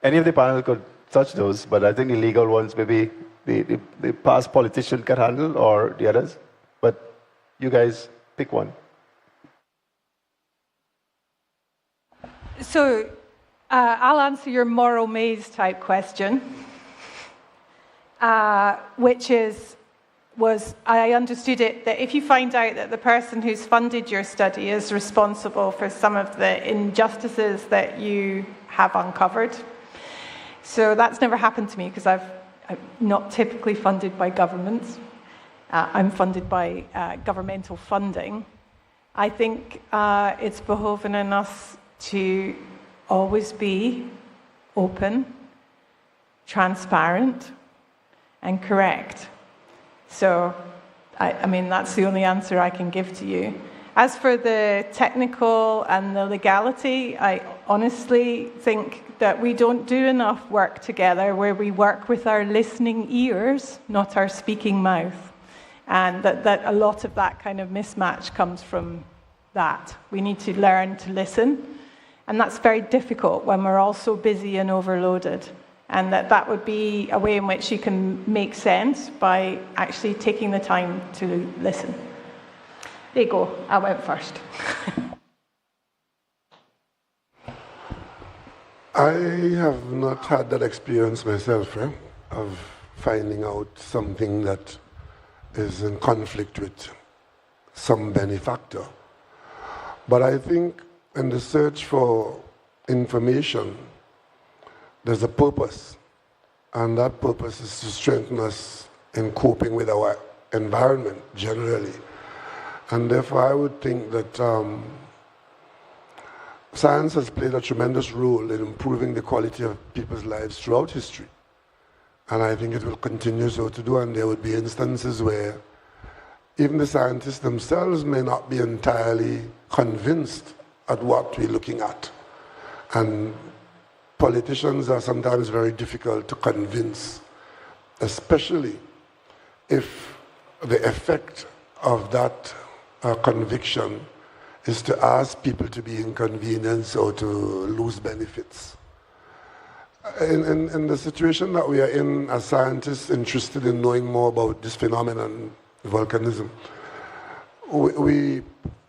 any of the panel could touch those, but I think the legal ones maybe the past politician can handle, or the others. But you guys pick one. So I'll answer your moral maze type question, which was I understood it that if you find out that the person who's funded your study is responsible for some of the injustices that you have uncovered. So that's never happened to me because I'm not typically funded by governments. I'm funded by governmental funding. I think it's behoven on us to always be open, transparent, and correct. So, I mean, that's the only answer I can give to you. As for the technical and the legality, I honestly think that we don't do enough work together where we work with our listening ears, not our speaking mouth. And that a lot of that kind of mismatch comes from that. We need to learn to listen. And that's very difficult when we're all so busy and overloaded. And that would be a way in which you can make sense by actually taking the time to listen. There you go. I went first. I have not had that experience myself, of finding out something that is in conflict with some benefactor. But I think in the search for information, there's a purpose, and that purpose is to strengthen us in coping with our environment generally. And therefore, I would think that science has played a tremendous role in improving the quality of people's lives throughout history. And I think it will continue so to do, and there would be instances where even the scientists themselves may not be entirely convinced at what we're looking at. And politicians are sometimes very difficult to convince, especially if the effect of that conviction is to ask people to be inconvenienced or to lose benefits. In the situation that we are in as scientists interested in knowing more about this phenomenon, volcanism, we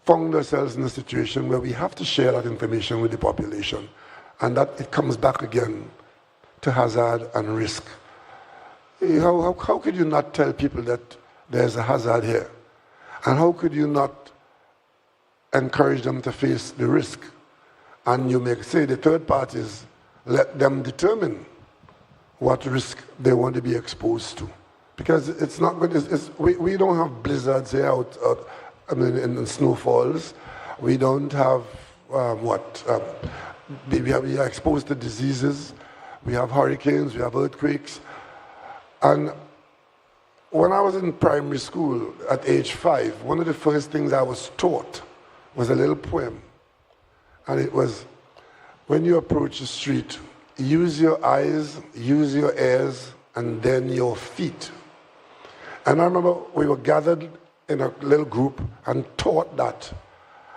found ourselves in a situation where we have to share that information with the population, and that it comes back again to hazard and risk. How could you not tell people that there's a hazard here? And how could you not encourage them to face the risk? And you may say the third parties, let them determine what risk they want to be exposed to. Because it's not good. We don't have blizzards here in snowfalls. We don't have we are exposed to diseases. We have hurricanes, we have earthquakes. And when I was in primary school at age 5, one of the first things I was taught was a little poem. And it was, when you approach the street, use your eyes, use your ears, and then your feet. And I remember we were gathered in a little group and taught that.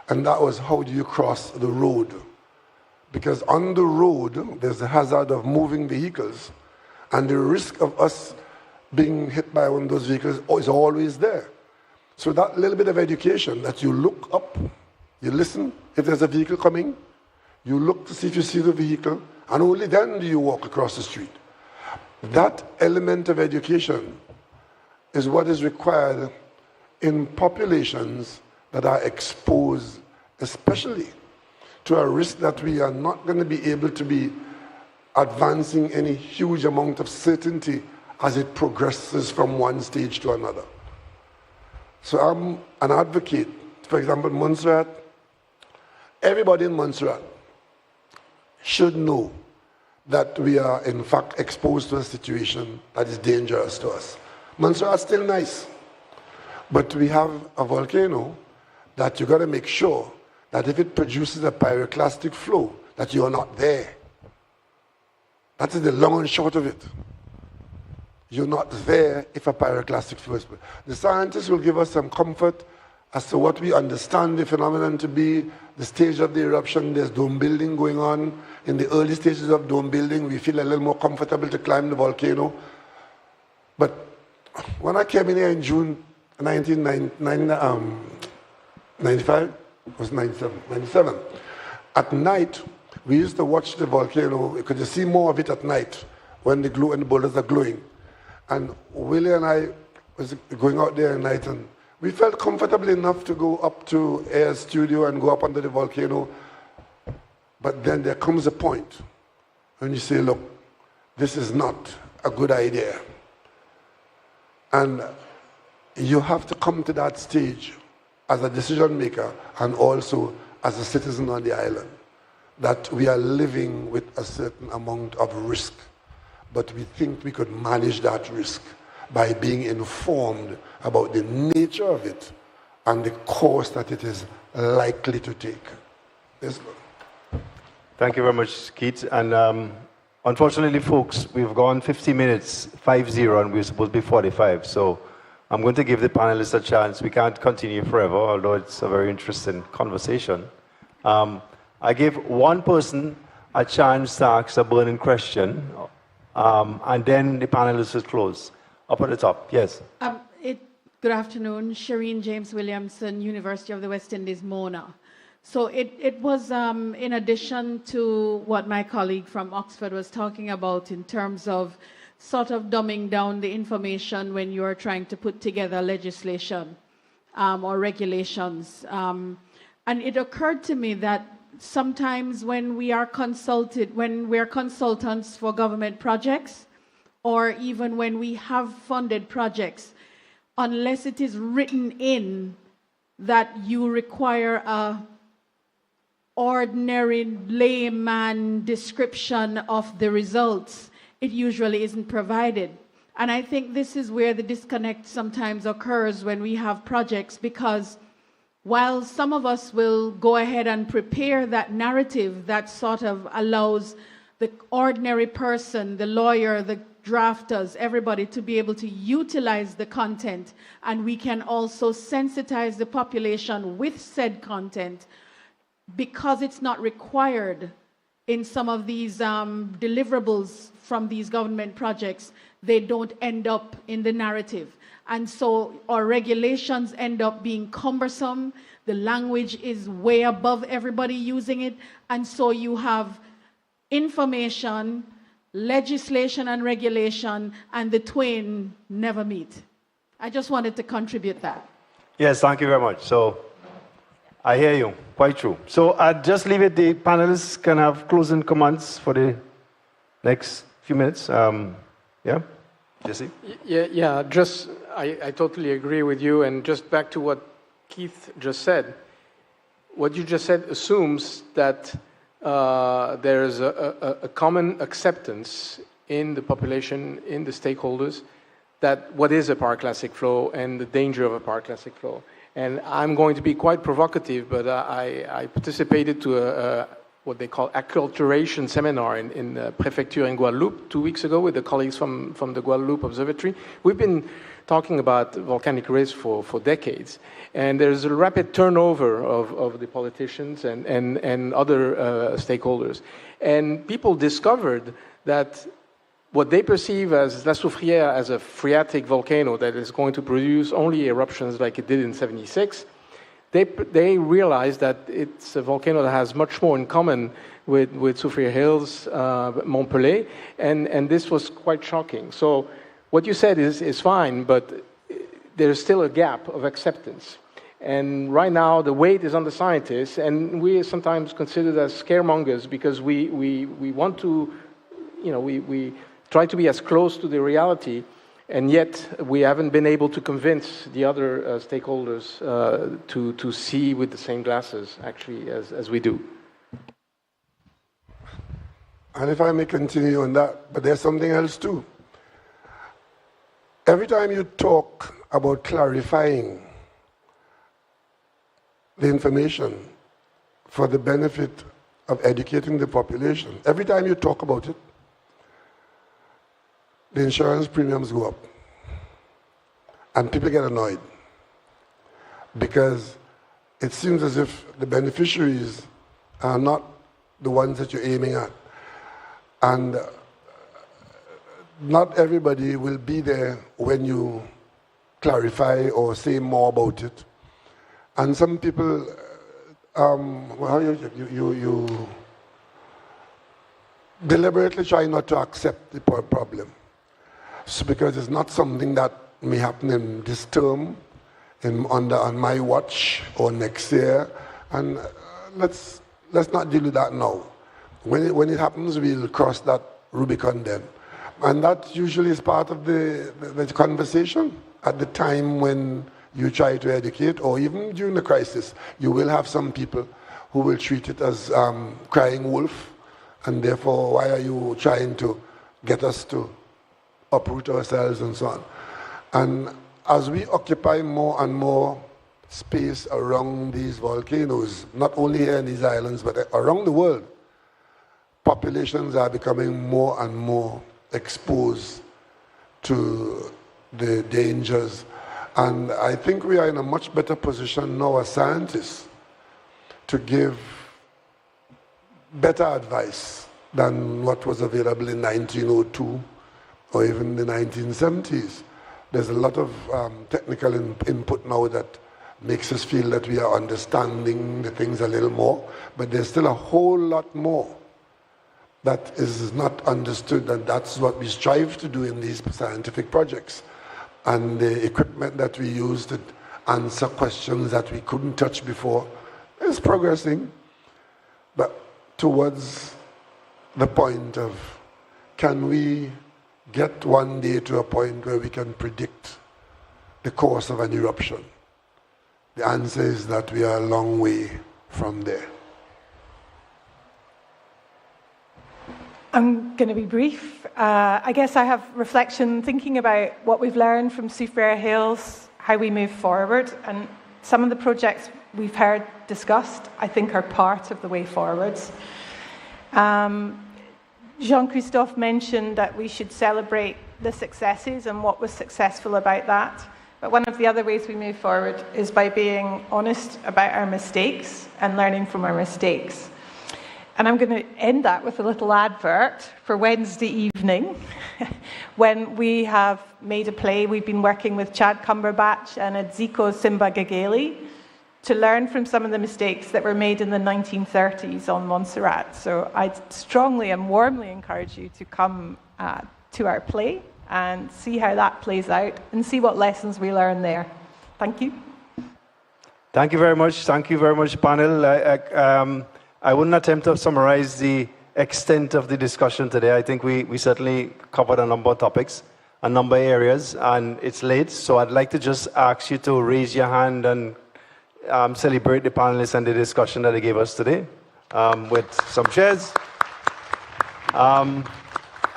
And that was, how do you cross the road? Because on the road, there's the hazard of moving vehicles. And the risk of us being hit by one of those vehicles is always there. So that little bit of education, that you look up, you listen, if there's a vehicle coming, you look to see if you see the vehicle, and only then do you walk across the street. That element of education is what is required in populations that are exposed, especially to a risk that we are not going to be able to be advancing any huge amount of certainty as it progresses from one stage to another. So I'm an advocate. For example, Montserrat, everybody in Montserrat should know that we are in fact exposed to a situation that is dangerous to us. Montserrat's still nice, but we have a volcano that you got to make sure that if it produces a pyroclastic flow, that you are not there. That is the long and short of it. You're not there if a pyroclastic flow is. The scientists will give us some comfort as to what we understand the phenomenon to be, the stage of the eruption. There's dome building going on. In the early stages of dome building, we feel a little more comfortable to climb the volcano. But when I came in here in June 1995, it was 97. At night, we used to watch the volcano because you see more of it at night when the boulders are glowing. And Willie and I was going out there at night, and we felt comfortable enough to go up to Air's studio and go up under the volcano. But then there comes a point when you say, look, this is not a good idea. And you have to come to that stage as a decision maker and also as a citizen on the island, that we are living with a certain amount of risk, but we think we could manage that risk by being informed about the nature of it and the course that it is likely to take. Yes, Thank you very much, Keith. And unfortunately, folks, we've gone 50 minutes, 5-0, and we're supposed to be 45. So I'm going to give the panelists a chance. We can't continue forever, although it's a very interesting conversation. I give one person a chance to ask a burning question, and then the panelists will close. Up at the top, yes. Good afternoon, Shireen James Williamson, University of the West Indies, Mona. So it was in addition to what my colleague from Oxford was talking about in terms of sort of dumbing down the information when you are trying to put together legislation or regulations. And it occurred to me that sometimes when we are consultants for government projects, or even when we have funded projects, unless it is written in that you require a ordinary layman description of the results, it usually isn't provided. And I think this is where the disconnect sometimes occurs when we have projects, because while some of us will go ahead and prepare that narrative that sort of allows the ordinary person, the lawyer, the drafters, everybody to be able to utilize the content, and we can also sensitize the population with said content, because it's not required in some of these deliverables from these government projects, they don't end up in the narrative. And so our regulations end up being cumbersome. The language is way above everybody using it. And so you have information, legislation and regulation, and the twain never meet. I just wanted to contribute that. Yes, thank you very much. So I hear you, quite true. So I'll just leave it, the panelists can have closing comments for the next few minutes. Yeah, Jesse? Yeah, just, I totally agree with you, and just back to what Keith just said. What you just said assumes that there's a common acceptance in the population, in the stakeholders, that what is a pyroclastic flow and the danger of a pyroclastic flow. And I'm going to be quite provocative, but I participated to what they call acculturation seminar in Prefecture in Guadeloupe 2 weeks ago with the colleagues from the Guadeloupe Observatory. We've been talking about volcanic risk for decades, and there's a rapid turnover of the politicians and other stakeholders. And people discovered that what they perceive as La Soufrière as a phreatic volcano that is going to produce only eruptions like it did in '76, they realized that it's a volcano that has much more in common with Soufrière Hills, Montpellier, and this was quite shocking. So what you said is fine, but there's still a gap of acceptance. And right now, the weight is on the scientists, and we are sometimes considered as scaremongers because we want to, we try to be as close to the reality, and yet we haven't been able to convince the other stakeholders to see with the same glasses, actually, as we do. And if I may continue on that, but there's something else too. Every time you talk about clarifying the information for the benefit of educating the population, every time you talk about it, the insurance premiums go up. And people get annoyed because it seems as if the beneficiaries are not the ones that you're aiming at. And not everybody will be there when you clarify or say more about it. And some people, you deliberately try not to accept the problem. So because it's not something that may happen in this term, on my watch or next year. And let's not deal with that now. When it happens, we'll cross that Rubicon then. And that usually is part of the conversation at the time when you try to educate, or even during the crisis. You will have some people who will treat it as crying wolf, and therefore, why are you trying to get us to uproot ourselves and so on? And as we occupy more and more space around these volcanoes, not only here in these islands, but around the world, populations are becoming more and more exposed to the dangers. And I think we are in a much better position now as scientists to give better advice than what was available in 1902 or even the 1970s. There's a lot of technical input now that makes us feel that we are understanding the things a little more, but there's still a whole lot more that is not understood, and that's what we strive to do in these scientific projects. And the equipment that we use to answer questions that we couldn't touch before is progressing, but towards the point of, can we get one day to a point where we can predict the course of an eruption? The answer is that we are a long way from there. I'm going to be brief. I guess I have reflection thinking about what we've learned from Soufrière Hills, how we move forward, and some of the projects we've heard discussed, I think, are part of the way forwards. Jean-Christophe mentioned that we should celebrate the successes and what was successful about that. But one of the other ways we move forward is by being honest about our mistakes and learning from our mistakes. And I'm going to end that with a little advert for Wednesday evening when we have made a play. We've been working with Chad Cumberbatch and Adziko Simba Gageli to learn from some of the mistakes that were made in the 1930s on Montserrat. So I strongly and warmly encourage you to come to our play and see how that plays out and see what lessons we learn there. Thank you. Thank you very much. Thank you very much, panel. I wouldn't attempt to summarize the extent of the discussion today. I think we certainly covered a number of topics, a number of areas, and it's late, so I'd like to just ask you to raise your hand and celebrate the panelists and the discussion that they gave us today with some cheers.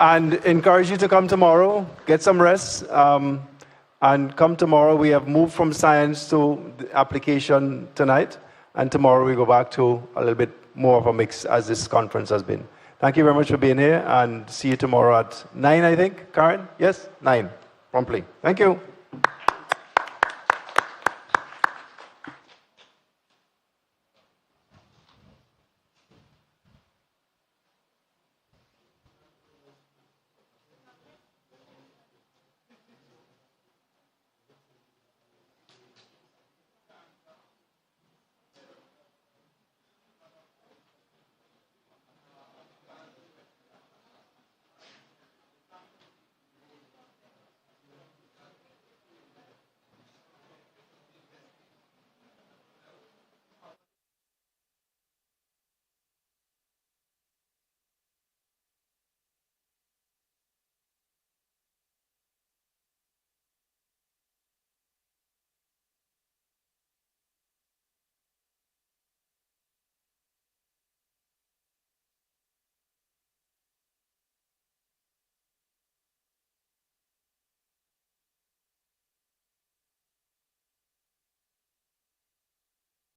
And encourage you to come tomorrow, get some rest, and come tomorrow. We have moved from science to the application tonight, and tomorrow we go back to a little bit more of a mix as this conference has been. Thank you very much for being here, and see you tomorrow at 9, I think. Karen? Yes? 9, promptly. Thank you.